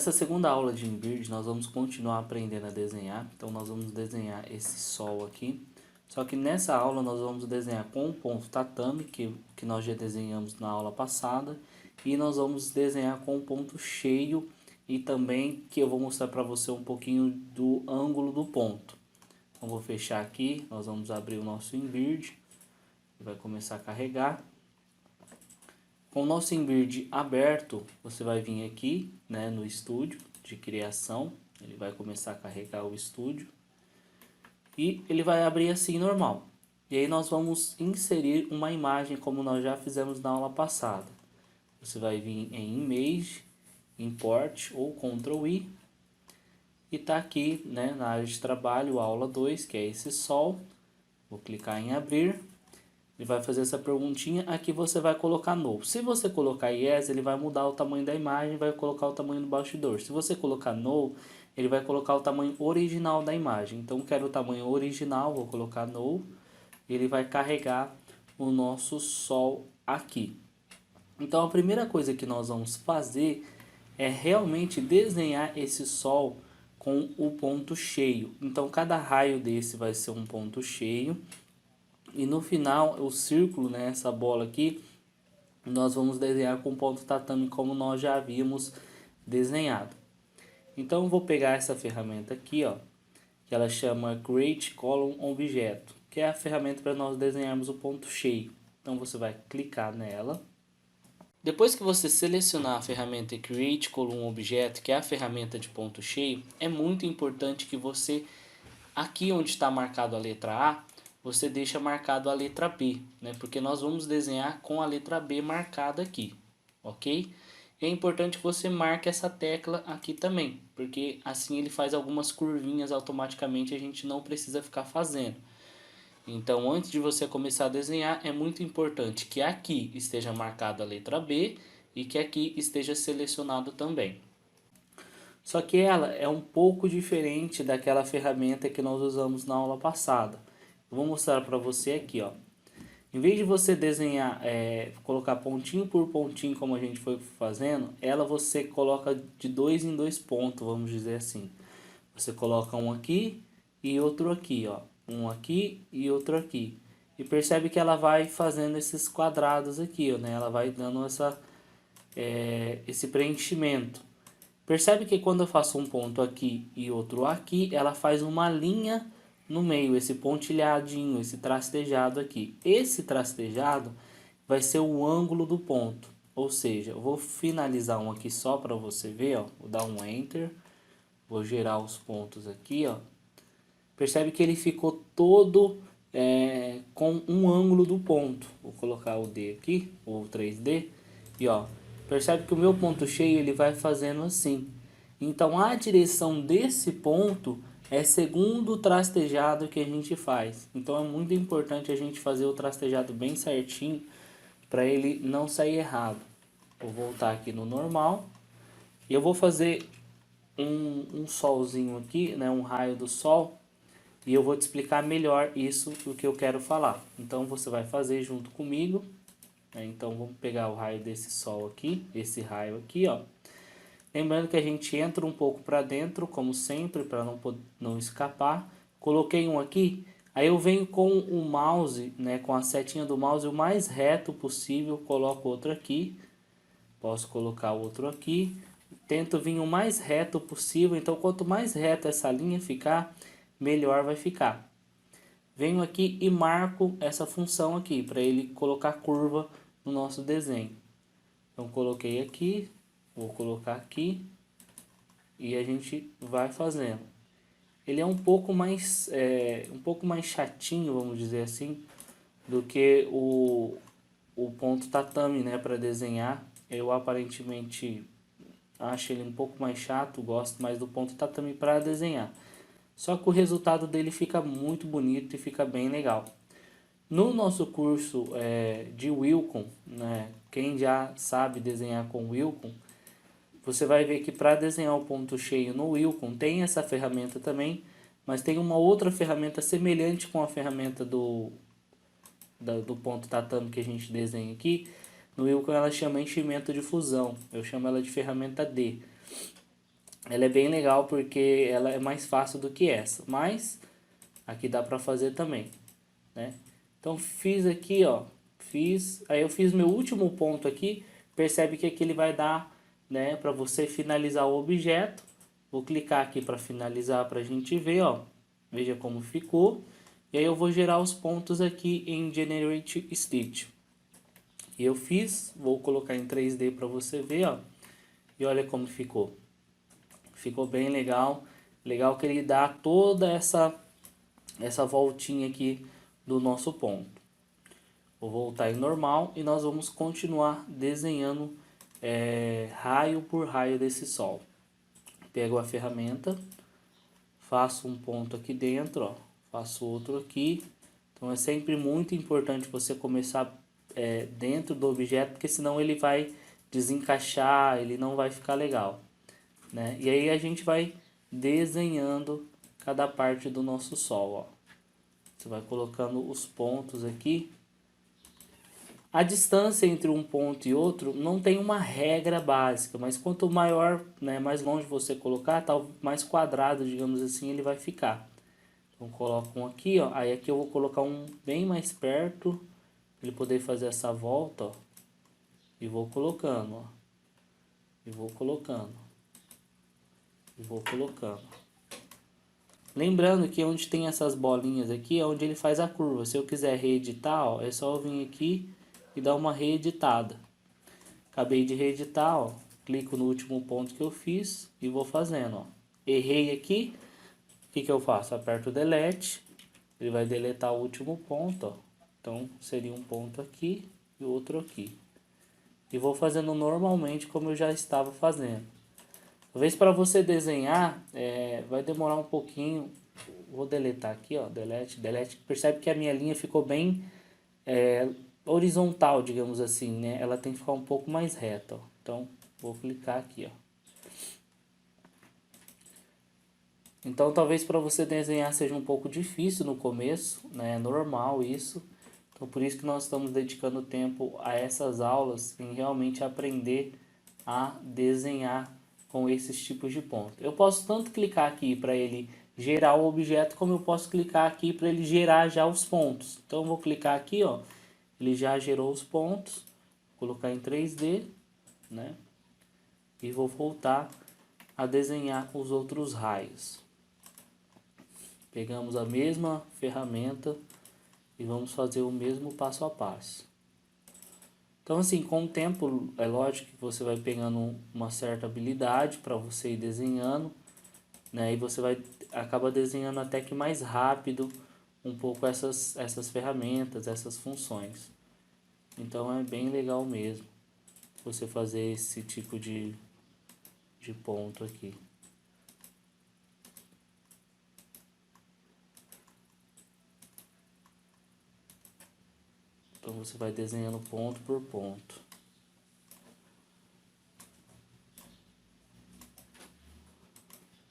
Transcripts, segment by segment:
Nessa segunda aula de Inbird, nós vamos continuar aprendendo a desenhar. Então, nós vamos desenhar esse sol aqui. Só que nessa aula, nós vamos desenhar com o ponto tatame, que nós já desenhamos na aula passada. E nós vamos desenhar com o ponto cheio e também que eu vou mostrar para você um pouquinho do ângulo do ponto. Então, vou fechar aqui, nós vamos abrir o nosso Inbird. Vai começar a carregar. Com o nosso Inbird aberto, você vai vir aqui, né, no estúdio de criação. Ele vai começar a carregar o estúdio. E ele vai abrir assim normal. E aí nós vamos inserir uma imagem como nós já fizemos na aula passada. Você vai vir em Image, Import ou Ctrl I. E tá aqui, né, na área de trabalho, a aula 2, que é esse sol. Vou clicar em abrir. Ele vai fazer essa perguntinha, aqui você vai colocar no. Se você colocar yes, ele vai mudar o tamanho da imagem, vai colocar o tamanho do bastidor. Se você colocar no, ele vai colocar o tamanho original da imagem. Então, quero o tamanho original, vou colocar no. Ele vai carregar o nosso sol aqui. Então, a primeira coisa que nós vamos fazer é realmente desenhar esse sol com o ponto cheio. Então, cada raio desse vai ser um ponto cheio. E no final, o círculo, né, essa bola aqui, nós vamos desenhar com ponto tatame como nós já havíamos desenhado. Então, eu vou pegar essa ferramenta aqui, ó, que ela chama Create Column Objeto, que é a ferramenta para nós desenharmos o ponto cheio. Então, você vai clicar nela. Depois que você selecionar a ferramenta Create Column Objeto, que é a ferramenta de ponto cheio, é muito importante que você, aqui onde está marcado a letra A, você deixa marcado a letra B, né? Porque nós vamos desenhar com a letra B marcada aqui, ok? E é importante que você marque essa tecla aqui também, porque assim ele faz algumas curvinhas automaticamente, a gente não precisa ficar fazendo. Então, antes de você começar a desenhar, é muito importante que aqui esteja marcada a letra B e que aqui esteja selecionado também. Só que ela é um pouco diferente daquela ferramenta que nós usamos na aula passada. Eu vou mostrar para você aqui, ó. Em vez de você desenhar, colocar pontinho por pontinho como a gente foi fazendo, ela você coloca de 2 em 2 pontos, vamos dizer assim. Você coloca um aqui e outro aqui, ó. Um aqui e outro aqui. E percebe que ela vai fazendo esses quadrados aqui, ó, né? Ela vai dando esse preenchimento. Percebe que quando eu faço um ponto aqui e outro aqui, ela faz uma linha no meio, esse pontilhadinho, esse trastejado aqui. Esse trastejado vai ser o ângulo do ponto. Ou seja, eu vou finalizar um aqui só para você ver, ó. Vou dar um Enter. Vou gerar os pontos aqui, ó. Percebe que ele ficou todo com um ângulo do ponto. Vou colocar o D aqui, ou 3D. E ó, percebe que o meu ponto cheio ele vai fazendo assim. Então a direção desse ponto é segundo o trastejado que a gente faz. Então é muito importante a gente fazer o trastejado bem certinho para ele não sair errado. Vou voltar aqui no normal. E eu vou fazer um solzinho aqui, né, um raio do sol. E eu vou te explicar melhor isso do que eu quero falar. Então você vai fazer junto comigo. Então vamos pegar o raio desse sol aqui, esse raio aqui, ó. Lembrando que a gente entra um pouco para dentro, como sempre, para não escapar. Coloquei um aqui, aí eu venho com o mouse, né, com a setinha do mouse o mais reto possível, coloco outro aqui. Posso colocar outro aqui. Tento vir o mais reto possível, então quanto mais reto essa linha ficar, melhor vai ficar. Venho aqui e marco essa função aqui, para ele colocar curva no nosso desenho. Então coloquei aqui. Vou colocar aqui e a gente vai fazendo. Ele é um pouco mais chatinho, vamos dizer assim, do que o ponto tatame, né, para desenhar. Eu aparentemente acho ele um pouco mais chato, gosto mais do ponto tatame para desenhar. Só que o resultado dele fica muito bonito e fica bem legal. No nosso curso de Wilcon, né, quem já sabe desenhar com Wilcon, você vai ver que para desenhar o ponto cheio no Wilcon tem essa ferramenta também, mas tem uma outra ferramenta semelhante com a ferramenta do ponto tatame que a gente desenha aqui. No Wilcon ela chama enchimento de fusão, eu chamo ela de ferramenta D. Ela é bem legal porque ela é mais fácil do que essa, mas aqui dá para fazer também, né? Então fiz aqui, ó, aí eu fiz meu último ponto aqui, percebe que aqui ele vai dar, né, para você finalizar o objeto. Vou clicar aqui para finalizar para a gente ver, ó, veja como ficou. E aí eu vou gerar os pontos aqui em Generate Stitch. E eu fiz, vou colocar em 3D para você ver, ó, e olha como ficou. Ficou bem legal, legal que ele dá toda essa voltinha aqui do nosso ponto. Vou voltar em normal e nós vamos continuar desenhando raio por raio desse sol. Pego a ferramenta, faço um ponto aqui dentro, ó, faço outro aqui. Então é sempre muito importante você começar dentro do objeto, porque senão ele vai desencaixar, ele não vai ficar legal, né? E aí a gente vai desenhando cada parte do nosso sol, ó. Você vai colocando os pontos aqui. A distância entre um ponto e outro não tem uma regra básica, mas quanto maior, né, mais longe você colocar, tal, mais quadrado, digamos assim, ele vai ficar. Então coloco um aqui, ó, aí aqui eu vou colocar um bem mais perto, para ele poder fazer essa volta, ó, e vou colocando, ó, e vou colocando, e vou colocando. Lembrando que onde tem essas bolinhas aqui é onde ele faz a curva. Se eu quiser reeditar, ó, é só eu vir aqui e dar uma reeditada. Acabei de reeditar, ó, clico no último ponto que eu fiz e vou fazendo, ó. Errei aqui, o que que eu faço? Aperto o delete, ele vai deletar o último ponto, ó. Então seria um ponto aqui e outro aqui. E vou fazendo normalmente como eu já estava fazendo. Talvez para você desenhar, vai demorar um pouquinho. Vou deletar aqui, ó, delete, delete. Percebe que a minha linha ficou bem horizontal, digamos assim, né? Ela tem que ficar um pouco mais reta, ó. Então, vou clicar aqui, ó. Então, talvez para você desenhar seja um pouco difícil no começo, né? É normal isso. Então, por isso que nós estamos dedicando tempo a essas aulas em realmente aprender a desenhar com esses tipos de pontos. Eu posso tanto clicar aqui para ele gerar o objeto, como eu posso clicar aqui para ele gerar já os pontos. Então, eu vou clicar aqui, ó, ele já gerou os pontos, vou colocar em 3D, né? E vou voltar a desenhar os outros raios. Pegamos a mesma ferramenta e vamos fazer o mesmo passo a passo. Então, assim, com o tempo, é lógico que você vai pegando uma certa habilidade para você ir desenhando, né? E você acaba desenhando até que mais rápido um pouco essas ferramentas, essas funções. Então, é bem legal mesmo você fazer esse tipo de ponto aqui. Então, você vai desenhando ponto por ponto.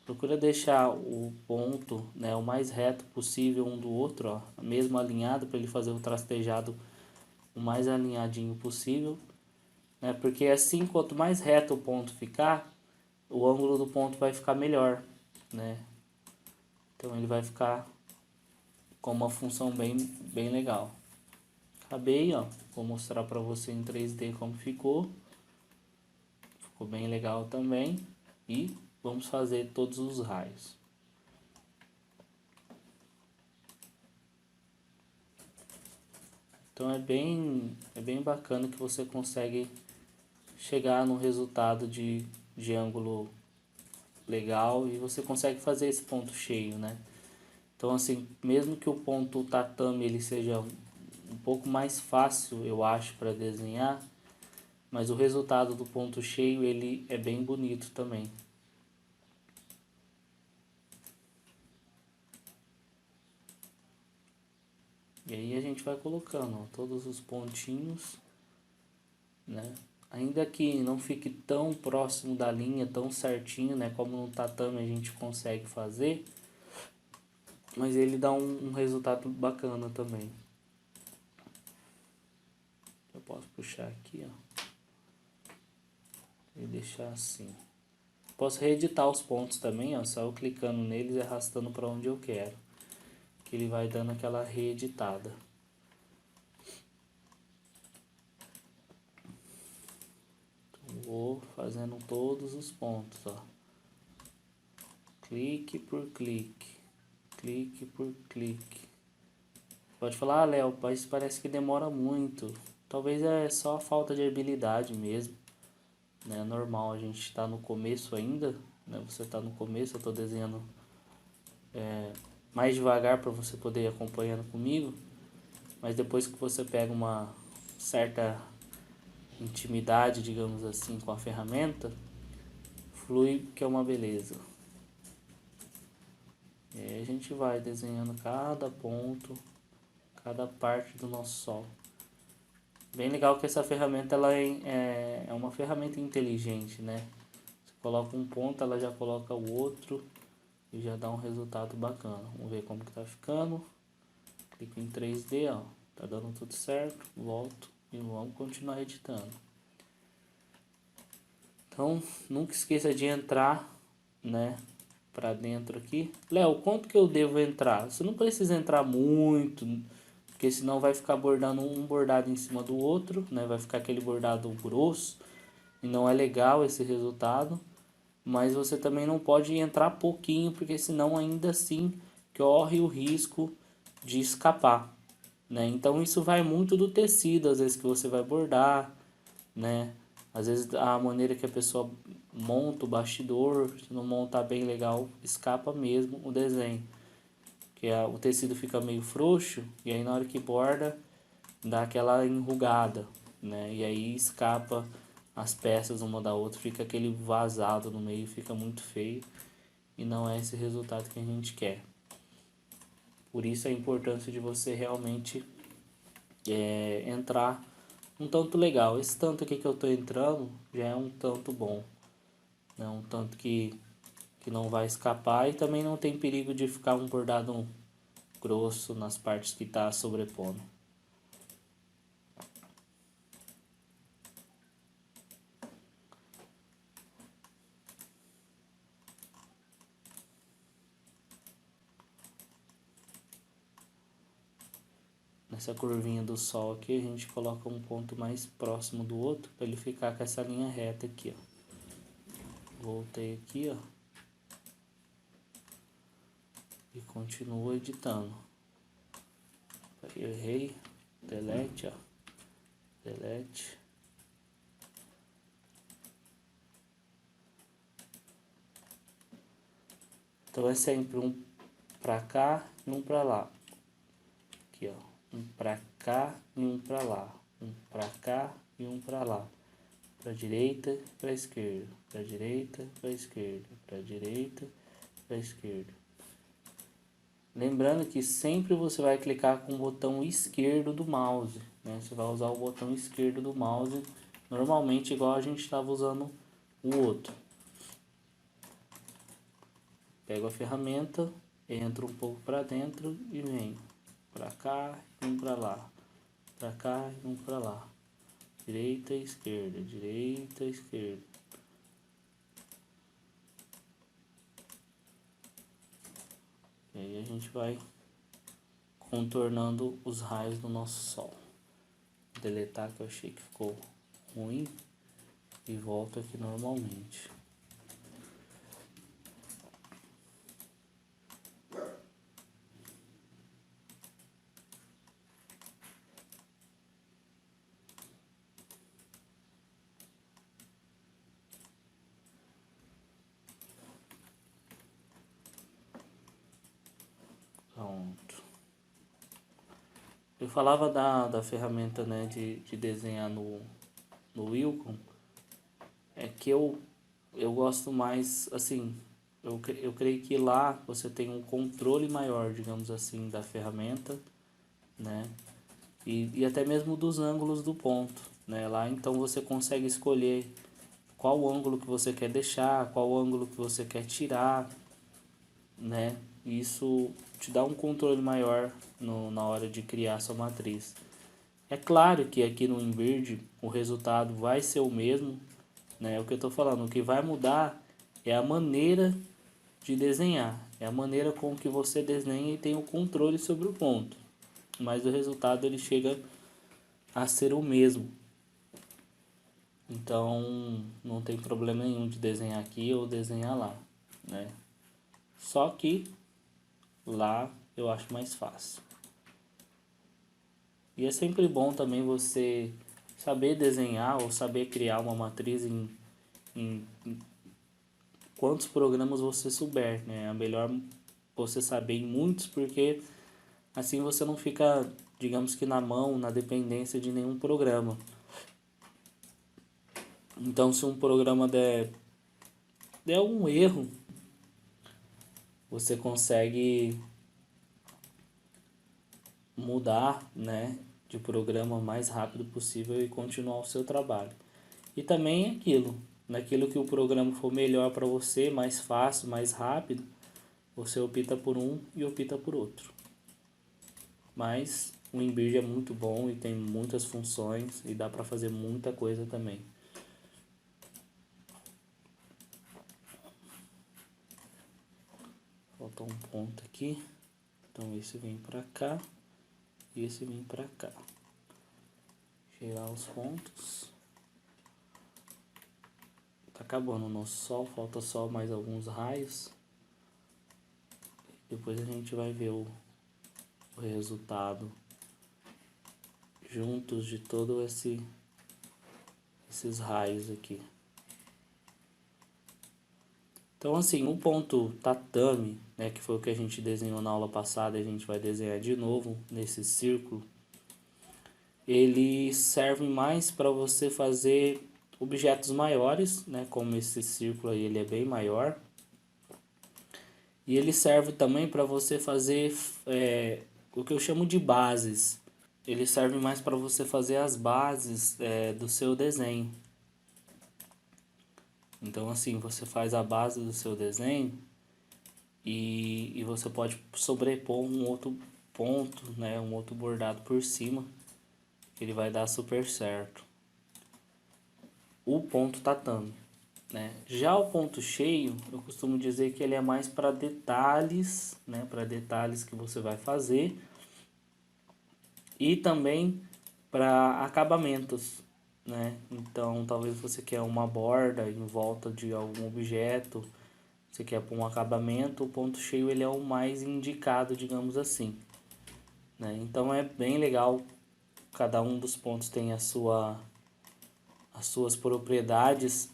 Procura deixar o ponto, né, o mais reto possível um do outro, ó, mesmo alinhado, para ele fazer o trastejado o mais alinhadinho possível, né, porque assim, quanto mais reto o ponto ficar, o ângulo do ponto vai ficar melhor, né. Então ele vai ficar com uma função bem legal. Acabei, ó, vou mostrar para você em 3D como ficou. Ficou bem legal também. E vamos fazer todos os raios. Então é bem bacana que você consegue chegar num resultado de ângulo legal e você consegue fazer esse ponto cheio, né? Então assim, mesmo que o ponto tatame ele seja um pouco mais fácil, eu acho, para desenhar, mas o resultado do ponto cheio ele é bem bonito também. E aí a gente vai colocando, ó, todos os pontinhos, né? Ainda que não fique tão próximo da linha, tão certinho, né? Como no tatame a gente consegue fazer, mas ele dá um resultado bacana também. Eu posso puxar aqui, ó, e deixar assim. Posso reeditar os pontos também, ó, só eu clicando neles e arrastando para onde eu quero, que ele vai dando aquela reeditada. Então, vou fazendo todos os pontos, ó. Clique por clique, clique por clique. Pode falar, Léo, mas parece que demora muito. Talvez é só a falta de habilidade mesmo, né? Normal, a gente está no começo ainda, né? Você está no começo, eu estou desenhando mais devagar para você poder ir acompanhando comigo. Mas depois que você pega uma certa intimidade, digamos assim, com a ferramenta, flui que é uma beleza. E aí a gente vai desenhando cada ponto, cada parte do nosso sol. Bem legal que essa ferramenta ela é uma ferramenta inteligente, né? Você coloca um ponto, ela já coloca o outro e já dá um resultado bacana. Vamos ver como que tá ficando. Clico em 3D, ó. Tá dando tudo certo. Volto e vamos continuar editando. Então, nunca esqueça de entrar, né, para dentro aqui. Léo, quanto que eu devo entrar? Você não precisa entrar muito, porque senão vai ficar bordando um bordado em cima do outro, né? Vai ficar aquele bordado grosso e não é legal esse resultado. Mas você também não pode entrar pouquinho, porque senão ainda assim corre o risco de escapar, né? Então isso vai muito do tecido, às vezes que você vai bordar, né? Às vezes a maneira que a pessoa monta o bastidor, se não montar bem legal, escapa mesmo o desenho. Que o tecido fica meio frouxo e aí na hora que borda dá aquela enrugada, né? E aí escapa as peças uma da outra, fica aquele vazado no meio, fica muito feio e não é esse resultado que a gente quer. Por isso a importância de você realmente entrar um tanto legal. Esse tanto aqui que eu estou entrando já é um tanto bom, né? Um tanto que não vai escapar e também não tem perigo de ficar um bordado grosso nas partes que está sobrepondo. Nessa curvinha do sol aqui a gente coloca um ponto mais próximo do outro para ele ficar com essa linha reta aqui, ó. Voltei aqui, ó, e continuo editando. Errei, delete, ó, delete. Então é sempre um pra cá e um pra lá. Aqui, ó. Um pra cá e um pra lá. Um pra cá e um pra lá. Pra direita, pra esquerda. Pra direita, pra esquerda. Pra direita, pra esquerda. Lembrando que sempre você vai clicar com o botão esquerdo do mouse, né? Você vai usar o botão esquerdo do mouse, normalmente igual a gente estava usando o outro. Pego a ferramenta, entro um pouco para dentro e venho para cá e um para lá, para cá e um para lá, direita e esquerda, direita e esquerda. E aí a gente vai contornando os raios do nosso sol. Vou deletar que eu achei que ficou ruim e volto aqui normalmente. Pronto. Eu falava da ferramenta, né, de desenhar no Wacom, é que eu gosto mais, assim, eu creio que lá você tem um controle maior, digamos assim, da ferramenta, né, e até mesmo dos ângulos do ponto, né, lá então você consegue escolher qual ângulo que você quer deixar, qual ângulo que você quer tirar, né, e isso te dá um controle maior na hora de criar sua matriz. É claro que aqui no Invert o resultado vai ser o mesmo, né? O que eu estou falando, o que vai mudar é a maneira de desenhar, é a maneira com que você desenha e tem o controle sobre o ponto, mas o resultado ele chega a ser o mesmo. Então não tem problema nenhum de desenhar aqui ou desenhar lá, né? Só que lá eu acho mais fácil. E é sempre bom também você saber desenhar ou saber criar uma matriz em quantos programas você souber, né? É melhor você saber em muitos, porque assim você não fica, digamos que na mão, na dependência de nenhum programa. Então se um programa der um erro, você consegue mudar, né, de programa o mais rápido possível e continuar o seu trabalho. E também aquilo, naquilo que o programa for melhor para você, mais fácil, mais rápido, você opta por um e opta por outro. Mas o Embird é muito bom e tem muitas funções e dá para fazer muita coisa também. Falta um ponto aqui, então esse vem para cá e esse vem para cá. Girar os pontos. Tá acabando o nosso sol, falta só mais alguns raios. Depois a gente vai ver o resultado juntos de todo esses raios aqui. Então assim, o ponto tatame, né, que foi o que a gente desenhou na aula passada, a gente vai desenhar de novo nesse círculo. Ele serve mais para você fazer objetos maiores, né, como esse círculo aí, ele é bem maior. E ele serve também para você fazer o que eu chamo de bases. Ele serve mais para você fazer as bases do seu desenho. Então assim, você faz a base do seu desenho e você pode sobrepor um outro ponto, né, um outro bordado por cima, que ele vai dar super certo. O ponto tatame, né? Já o ponto cheio, eu costumo dizer que ele é mais para detalhes, né, para detalhes que você vai fazer e também para acabamentos, né? Então, talvez você quer uma borda em volta de algum objeto, você quer pôr um acabamento, o ponto cheio ele é o mais indicado, digamos assim, né? Então é bem legal, cada um dos pontos tem as suas propriedades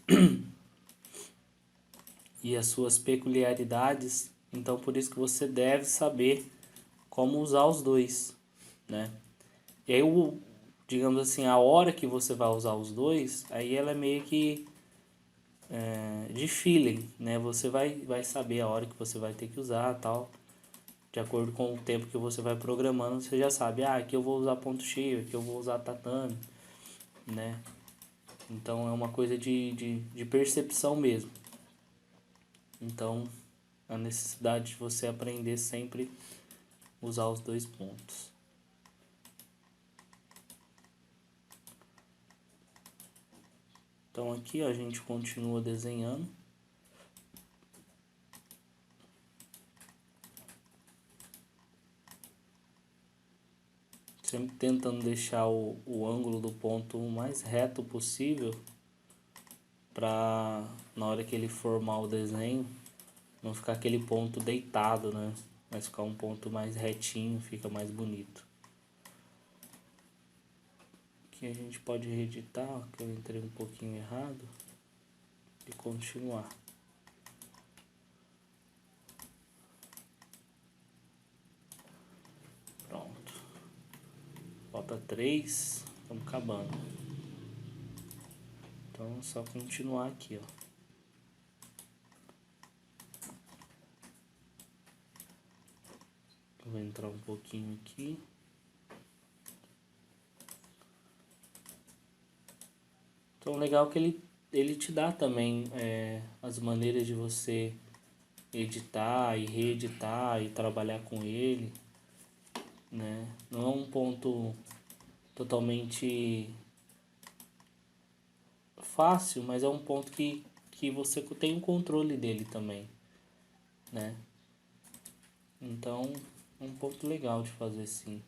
e as suas peculiaridades, então por isso que você deve saber como usar os dois, né? E aí, digamos assim, a hora que você vai usar os dois, aí ela é meio que de feeling, né? Você vai saber a hora que você vai ter que usar, tal. De acordo com o tempo que você vai programando, você já sabe, aqui eu vou usar ponto cheio, aqui eu vou usar tatame, né? Então é uma coisa de percepção mesmo. Então a necessidade de você aprender sempre usar os dois pontos. Então aqui a gente continua desenhando. Sempre tentando deixar o ângulo do ponto o mais reto possível, para na hora que ele formar o desenho não ficar aquele ponto deitado, né? Mas ficar um ponto mais retinho, fica mais bonito. Aqui a gente pode reeditar, que eu entrei um pouquinho errado, e continuar. Pronto. Falta 3, estamos acabando. Então é só continuar aqui, ó. Vou entrar um pouquinho aqui. Então legal que ele te dá também as maneiras de você editar e reeditar e trabalhar com ele, né? Não é um ponto totalmente fácil, mas é um ponto que que você tem o controle dele também, né? Então, é um ponto legal de fazer sim.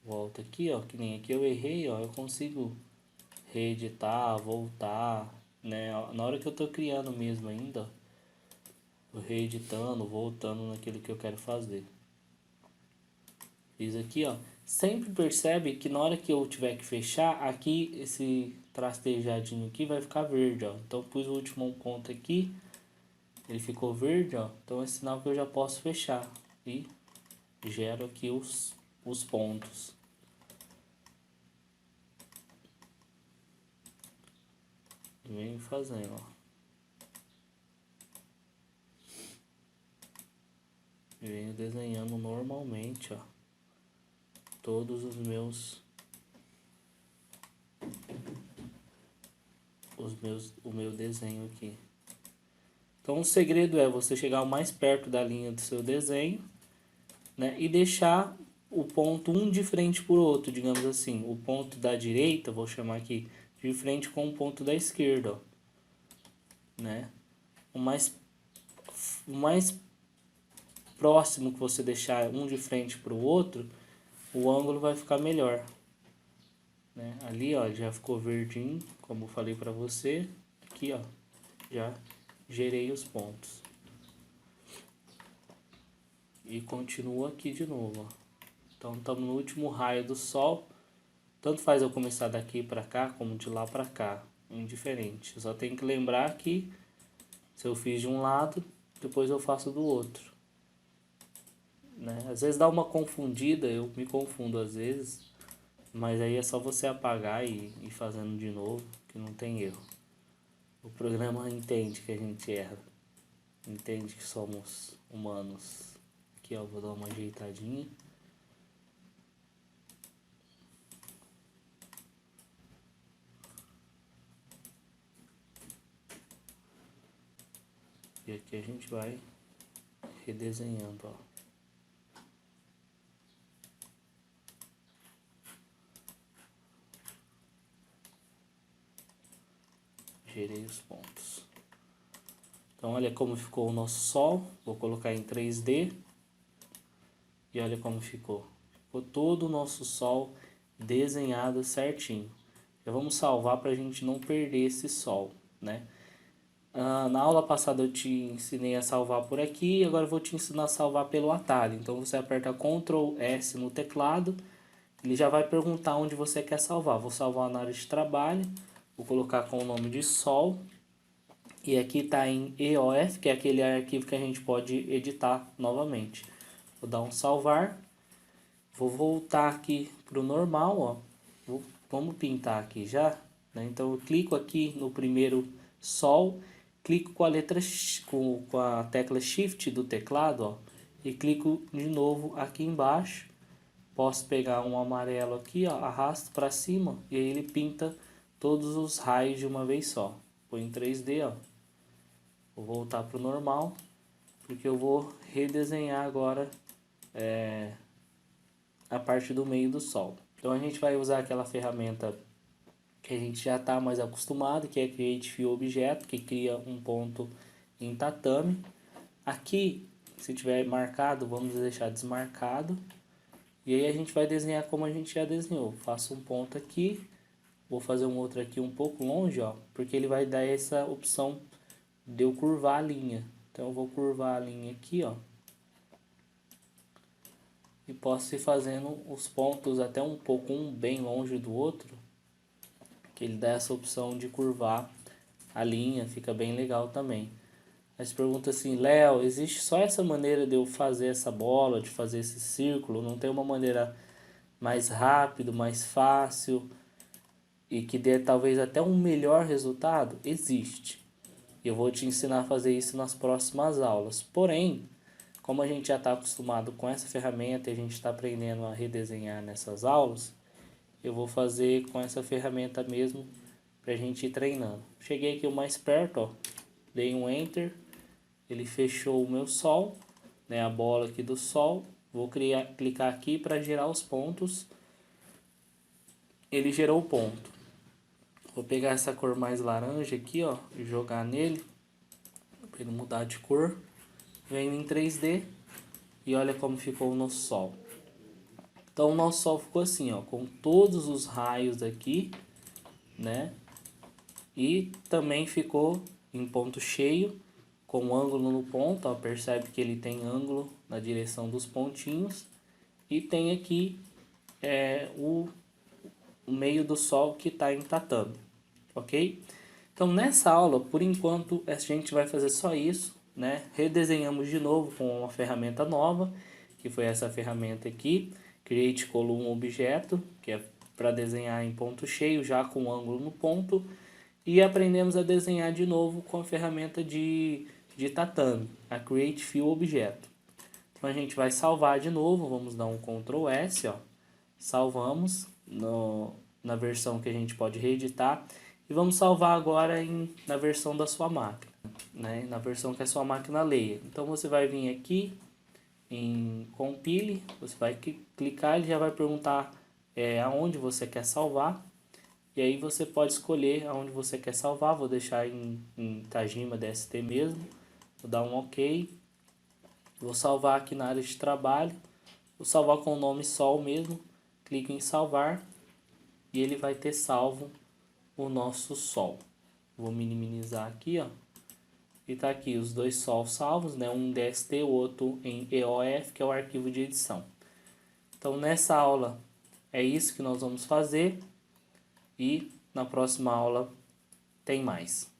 Volta aqui, ó, que nem aqui eu errei, ó, eu consigo reeditar, voltar, né? Na hora que eu tô criando mesmo ainda, eu reeditando, voltando naquilo que eu quero fazer. Fiz aqui, ó. Sempre percebe que na hora que eu tiver que fechar, aqui esse trastejadinho aqui vai ficar verde, ó. Então pus o último ponto aqui, ele ficou verde, ó. Então é sinal que eu já posso fechar e gero aqui os pontos. E venho fazendo, ó. E venho desenhando normalmente, ó. Todos o meu desenho aqui. Então o segredo é você chegar o mais perto da linha do seu desenho, né, e deixar o ponto um de frente por outro, digamos assim. O ponto da direita, vou chamar aqui, de frente com o ponto da esquerda, ó, né? O mais próximo que você deixar um de frente para o outro, o ângulo vai ficar melhor, né? Ali, ó, já ficou verdinho, como eu falei para você. Aqui, ó, já gerei os pontos. E continua aqui de novo, ó. Então estamos no último raio do sol. Tanto faz eu começar daqui para cá como de lá para cá, indiferente. Eu só tenho que lembrar que se eu fiz de um lado, depois eu faço do outro, né? Às vezes dá uma confundida, eu me confundo às vezes, mas aí é só você apagar e ir fazendo de novo, que não tem erro. O programa entende que a gente erra, entende que somos humanos. Aqui, ó, vou dar uma ajeitadinha. E aqui a gente vai redesenhando, ó. Gerei os pontos. Então olha como ficou o nosso sol. Vou colocar em 3D. E olha como ficou. Ficou todo o nosso sol desenhado certinho. Já vamos salvar para a gente não perder esse sol, né? Na aula passada eu te ensinei a salvar por aqui, agora eu vou te ensinar a salvar pelo atalho. Então você aperta Ctrl S no teclado, ele já vai perguntar onde você quer salvar. Vou salvar na área de trabalho, vou colocar com o nome de Sol. E aqui está em EOF, que é aquele arquivo que a gente pode editar novamente. Vou dar um salvar, vou voltar aqui para o normal, ó. Vamos pintar aqui já, né? Então eu clico aqui no primeiro Sol, clico com a letra com a tecla Shift do teclado, ó, e clico de novo aqui embaixo. Posso pegar um amarelo aqui, ó, arrasto para cima e aí ele pinta todos os raios de uma vez só. Põe em 3D, ó. Vou voltar para o normal, porque eu vou redesenhar agora a parte do meio do sol. Então a gente vai usar aquela ferramenta que a gente já está mais acostumado, que é Create Fill Objeto, que cria um ponto em tatame. Aqui, se tiver marcado, vamos deixar desmarcado. E aí a gente vai desenhar como a gente já desenhou. Faço um ponto aqui, vou fazer um outro aqui um pouco longe, ó, porque ele vai dar essa opção de eu curvar a linha. Então eu vou curvar a linha aqui, ó. E posso ir fazendo os pontos até um pouco um bem longe do outro, que ele dá essa opção de curvar a linha, fica bem legal também. Mas pergunta assim, Léo, existe só essa maneira de eu fazer essa bola, de fazer esse círculo? Não tem uma maneira mais rápido, mais fácil e que dê talvez até um melhor resultado? Existe. Eu vou te ensinar a fazer isso nas próximas aulas. Porém, como a gente já está acostumado com essa ferramenta e a gente está aprendendo a redesenhar nessas aulas, eu vou fazer com essa ferramenta mesmo para a gente ir treinando. Cheguei aqui o mais perto, ó, dei um Enter, ele fechou o meu sol, né, a bola aqui do sol. Vou clicar aqui para gerar os pontos. Ele gerou o ponto. Vou pegar essa cor mais laranja aqui, ó, e jogar nele, para ele mudar de cor. Venho em 3D e olha como ficou o nosso sol. Então o nosso sol ficou assim, ó, com todos os raios aqui, né? E também ficou em ponto cheio, com ângulo no ponto, ó, percebe que ele tem ângulo na direção dos pontinhos. E tem aqui o meio do sol que está em tatame, ok? Então nessa aula, por enquanto, a gente vai fazer só isso, né? Redesenhamos de novo com uma ferramenta nova, que foi essa ferramenta aqui, Create Column Objeto, que é para desenhar em ponto cheio, já com ângulo no ponto. E aprendemos a desenhar de novo com a ferramenta de tatame, a Create Fill Objeto. Então a gente vai salvar de novo, vamos dar um Ctrl S, ó. Salvamos na versão que a gente pode reeditar. E vamos salvar agora na versão da sua máquina, né? Na versão que a sua máquina leia. Então você vai vir aqui em Compile, você vai clicar, ele já vai perguntar aonde você quer salvar. E aí você pode escolher aonde você quer salvar. Vou deixar em Tajima DST mesmo. Vou dar um OK. Vou salvar aqui na área de trabalho. Vou salvar com o nome Sol mesmo. Clico em salvar. E ele vai ter salvo o nosso Sol. Vou minimizar aqui, ó. E tá aqui os dois sols salvos, né? Um em DST, o outro em EOF, que é o arquivo de edição. Então nessa aula é isso que nós vamos fazer. E na próxima aula tem mais.